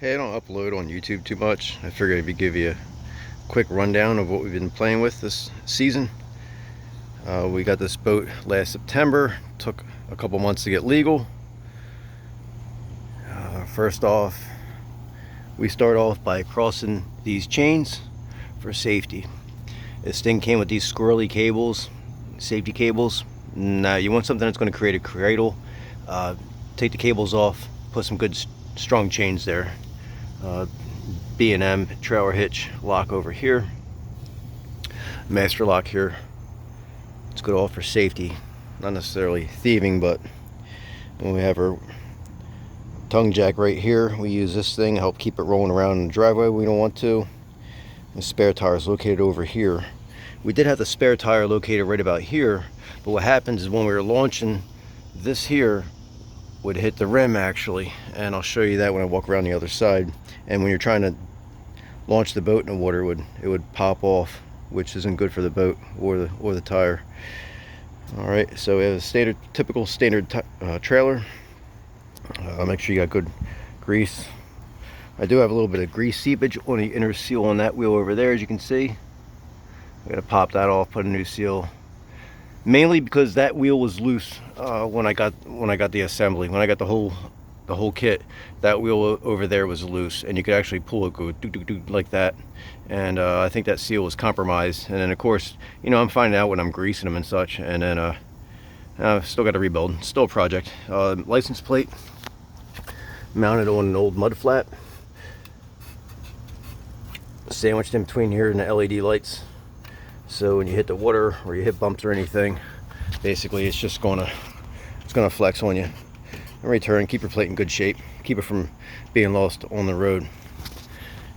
Hey, I don't upload on YouTube too much. I figured I'd give you a quick rundown of what we've been playing with this season. We got this boat last September. Took a couple months to get legal. First off, we start off by crossing these chains for safety. This thing came with these squirrely cables, safety cables. Now you want something that's going to create a cradle. Take the cables off, put some good strong chains there. B&M trailer hitch lock over here, master lock here. It's good all for safety, not necessarily thieving, but when we have our tongue jack right here, we use this thing to help keep it rolling around in the driveway. We don't want to. The spare tire is located over here. We did have the spare tire located right about here, but what happens is when we were launching, this here would hit the rim actually, and I'll show you that when I walk around the other side. And when you're trying to launch the boat in the water, it would pop off, which isn't good for the boat or the tire. All right, so we have a typical standard trailer. Make sure you got good grease. I do have a little bit of grease seepage on the inner seal on that wheel over there, as you can see. I gotta pop that off, put a new seal. Mainly because that wheel was loose when I got the assembly. When I got the whole kit, that wheel over there was loose, and you could actually pull it, go do like that. And I think that seal was compromised. And then of course, you know, I'm finding out when I'm greasing them and such. And then I've still got to rebuild. Still a project. License plate mounted on an old mud flat, sandwiched in between here and the LED lights. So when you hit the water or you hit bumps or anything, basically it's gonna flex on you. In return, keep your plate in good shape, keep it from being lost on the road.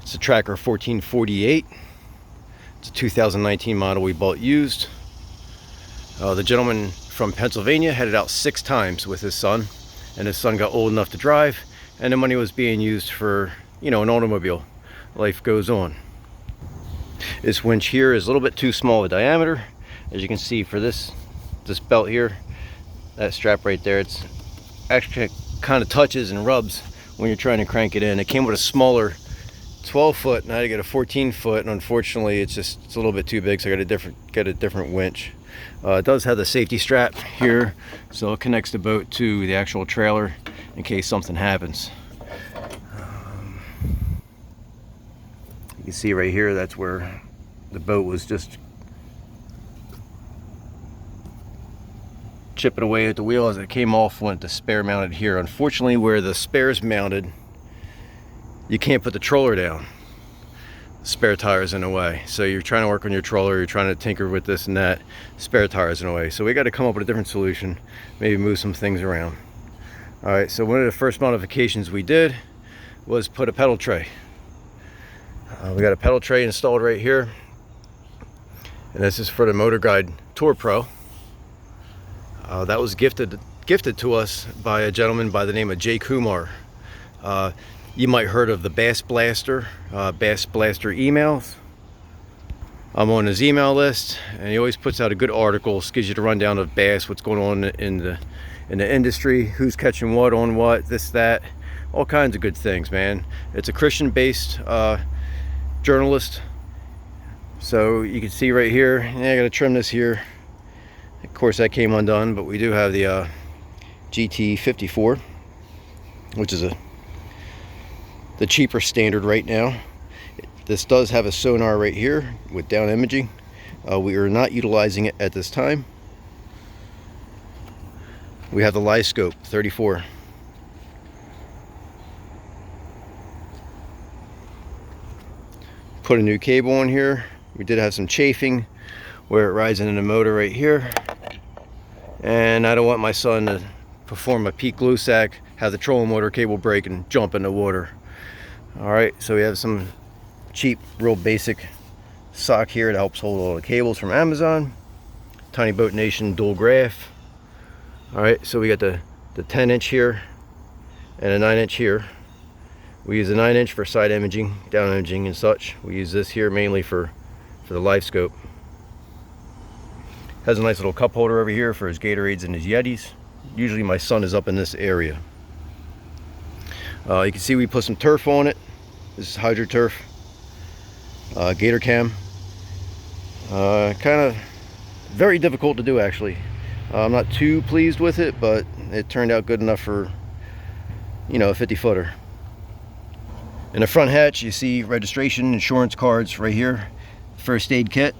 It's a Tracker 1448. It's a 2019 model we bought used. The gentleman from Pennsylvania had it out 6 times with his son, and his son got old enough to drive, and the money was being used for, you know, an automobile. Life goes on. This winch here is a little bit too small a diameter. As you can see, for this belt here, that strap right there, it's actually kind of touches and rubs when you're trying to crank it in. It came with a smaller 12 foot, and I had to get a 14 foot, and unfortunately it's a little bit too big, so I got to get a different winch. It does have the safety strap here, so it connects the boat to the actual trailer in case something happens. You can see right here, that's where the boat was just chipping away at the wheel. As it came off, went the spare mounted here. Unfortunately, where the spare's mounted, you can't put the troller down. The spare tire's in the way. So you're trying to work on your troller, you're trying to tinker with this and that, spare tire's in the way. So we got to come up with a different solution, maybe move some things around. All right, so one of the first modifications we did was put a pedal tray. We got a pedal tray installed right here, and this is for the Motor Guide Tour Pro. That was gifted to us by a gentleman by the name of Jay Kumar. You might heard of the Bass Blaster emails. I'm on his email list, and he always puts out a good article, gives you the rundown of bass, what's going on in the industry, who's catching what on what, this, that, all kinds of good things, man. It's a Christian-based journalist. So you can see right here, I gotta trim this here. Of course that came undone, but we do have the GT54, which is the cheaper standard right now. This does have a sonar right here with down imaging. We are not utilizing it at this time. We have the live scope 34. Put a new cable on here. We did have some chafing where it rides into the motor right here, and I don't want my son to perform a peak glue sack, have the trolling motor cable break, and jump in the water. All right, so we have some cheap, real basic sock here that helps hold all the cables from Amazon. Tiny Boat Nation dual graph. All right, so we got the 10-inch here and a 9-inch here. We use a 9-inch for side imaging, down imaging and such. We use this here mainly for the live scope. Has a nice little cup holder over here for his Gatorades and his Yetis. Usually my son is up in this area. You can see we put some turf on it. This is hydro turf, gator cam. Kind of very difficult to do, actually. I'm not too pleased with it, but it turned out good enough for, you know, a 50 footer. In the front hatch, you see registration, insurance cards right here, first aid kit.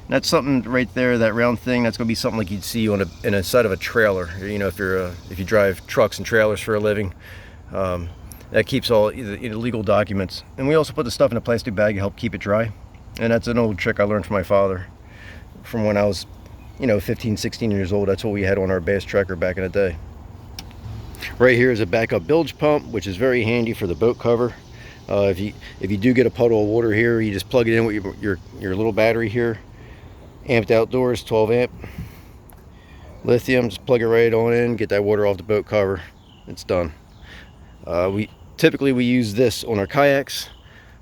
And that's something right there, that round thing. That's gonna be something like you'd see on in a side of a trailer. You know, if you drive trucks and trailers for a living. That keeps all the legal documents. And we also put the stuff in a plastic bag to help keep it dry. And that's an old trick I learned from my father from when I was, you know, 15, 16 years old. That's what we had on our bass tracker back in the day. Right here is a backup bilge pump, which is very handy for the boat cover. If you do get a puddle of water here, you just plug it in with your little battery here. Amped outdoors, 12 amp. Lithium, just plug it right on in, get that water off the boat cover. It's done. We typically use this on our kayaks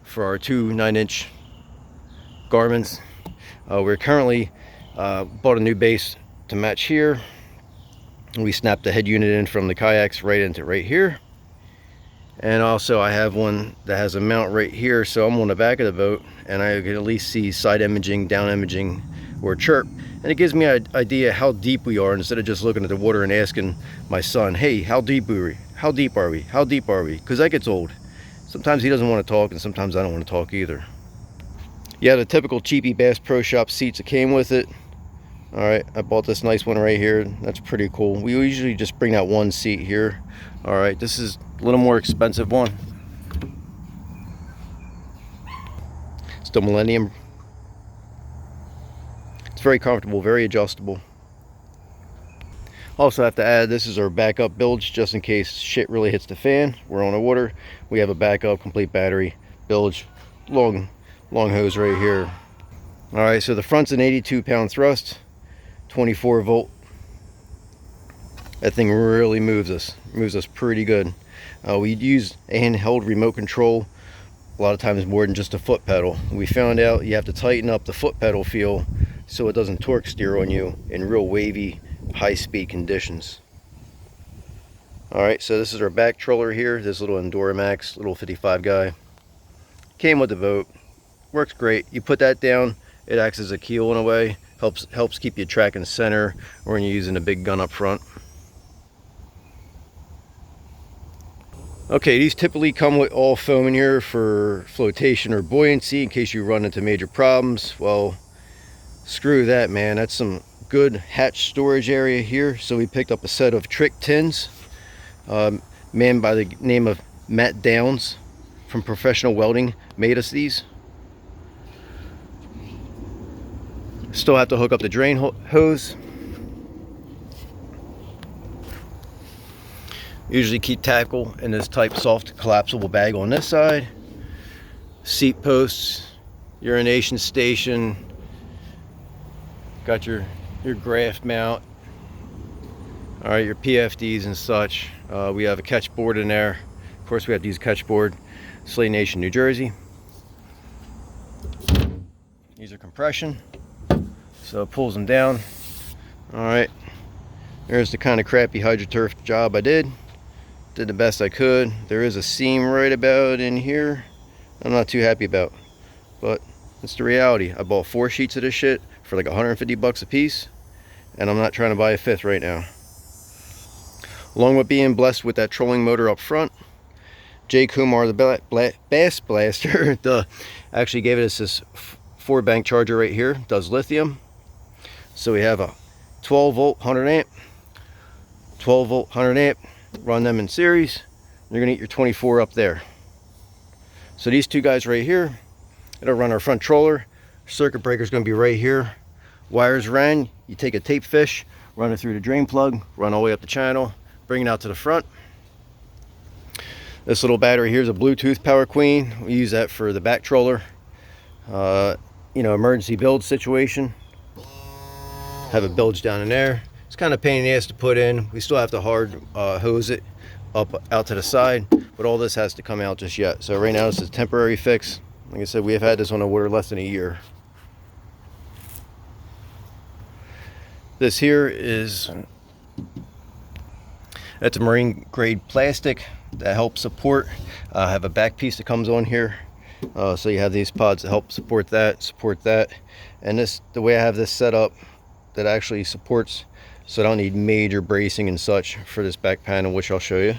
for our 2 9-inch Garmins. We're currently bought a new base to match here. We snapped the head unit in from the kayaks right into right here. And also I have one that has a mount right here, so I'm on the back of the boat and I can at least see side imaging, down imaging, or chirp. And it gives me an idea how deep we are, instead of just looking at the water and asking my son, hey, how deep are we? How deep are we? How deep are we? Because that gets old. Sometimes he doesn't want to talk, and sometimes I don't want to talk either. Yeah, the typical cheapy Bass Pro Shop seats that came with it. All right, I bought this nice one right here. That's pretty cool. We usually just bring that one seat here. All right, this is a little more expensive one. It's the Millennium. It's very comfortable, very adjustable. Also have to add, this is our backup bilge, just in case shit really hits the fan. We're on the water. We have a backup, complete battery, bilge, long hose right here. All right, so the front's an 82-pound thrust, 24 volt. That thing really moves us pretty good. We use a handheld remote control, a lot of times more than just a foot pedal. We found out you have to tighten up the foot pedal feel so it doesn't torque steer on you in real wavy, high-speed conditions. All right, so this is our back troller here, this little Enduramax, little 55 guy. Came with the boat, works great. You put that down, it acts as a keel in a way, helps keep you tracking center when you're using a big gun up front. Okay, these typically come with all foam in here for flotation or buoyancy in case you run into major problems. Well, screw that, man. That's some good hatch storage area here. So we picked up a set of trick tins. Man by the name of Matt Downs from Professional Welding made us these. Still have to hook up the drain hose. Usually keep tackle in this type soft collapsible bag on this side. Seat posts, urination station, got your graft mount. All right, your PFDs and such. We have a catch board in there. Of course, we have to use a catch board. Slay Nation, New Jersey. These are compression, so it pulls them down. All right, there's the kind of crappy hydroturf job I did. Did the best I could. There is a seam right about in here I'm not too happy about, but it's the reality. I bought 4 sheets of this shit for like 150 bucks a piece, and I'm not trying to buy a 5th right now. Along with being blessed with that trolling motor up front, J. Kumar, the Bass Blaster, actually gave us this 4-bank charger right here. Does lithium. So we have a 12 volt 100 amp, 12 volt 100 amp. Run them in series. You're gonna get your 24 up there. So these 2 guys right here, it'll run our front troller. Circuit breaker is gonna be right here. Wires ran. You take a tape fish, run it through the drain plug, run all the way up the channel, bring it out to the front. This little battery here is a Bluetooth Power Queen. We use that for the back troller. You know, emergency build situation. Have a bilge down in there. It's kind of a pain in the ass to put in. We still have to hard hose it up out to the side, but all this has to come out just yet. So right now this is a temporary fix. Like I said, we have had this on the water less than a year. This here is, that's a marine grade plastic. that help support. I have a back piece that comes on here, so you have these pods that help support that, and this, the way I have this set up, that actually supports, so I don't need major bracing and such for this back panel, which I'll show you.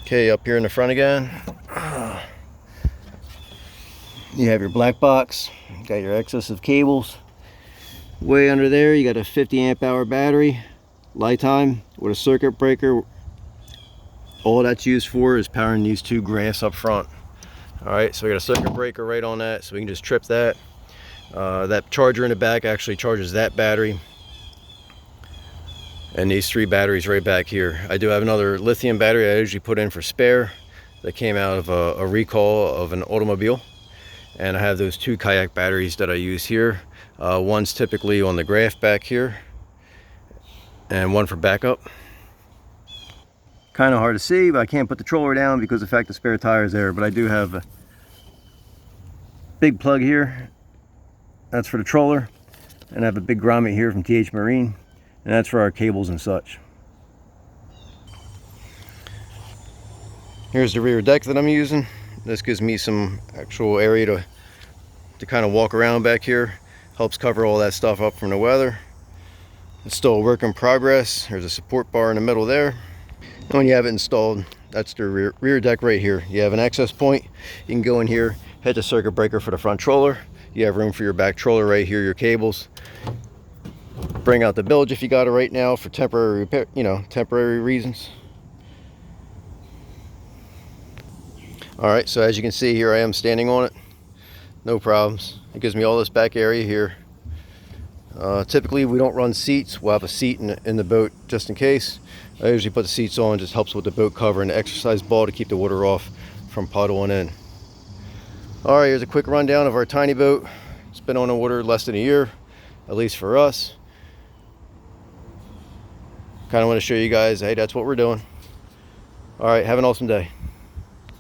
Okay, up here in the front again, you have your black box, you got your excess of cables. Way under there you got a 50 amp hour battery, lifetime, with a circuit breaker. All that's used for is powering these two graphs up front. All right, so we got a circuit breaker right on that, so we can just trip that. That charger in the back actually charges that battery, and these 3 batteries right back here. I do have another lithium battery I usually put in for spare that came out of a recall of an automobile, and I have those 2 kayak batteries that I use here. One's typically on the graph back here, and one for backup. Kind of hard to see, but I can't put the troller down because of the fact the spare tire is there. But I do have a big plug here, that's for the troller, and I have a big grommet here from TH Marine, and that's for our cables and such. Here's the rear deck that I'm using. This gives me some actual area to kind of walk around back here. Helps cover all that stuff up from the weather. It's still a work in progress. There's a support bar in the middle there. And when you have it installed, that's the rear deck right here. You have an access point. You can go in here, hit the circuit breaker for the front troller. You have room for your back troller right here, your cables. Bring out the bilge if you got it right now for temporary repair, temporary reasons. All right, so as you can see here, I am standing on it. No problems. It gives me all this back area here. Typically we don't run seats. We'll have a seat in the boat just in case. I usually put the seats on, just helps with the boat cover and the exercise ball to keep the water off from puddling in. All right, here's a quick rundown of our tiny boat. It's been on the water less than a year, at least for us. Kind of want to show you guys, hey, that's what we're doing. All right, have an awesome day.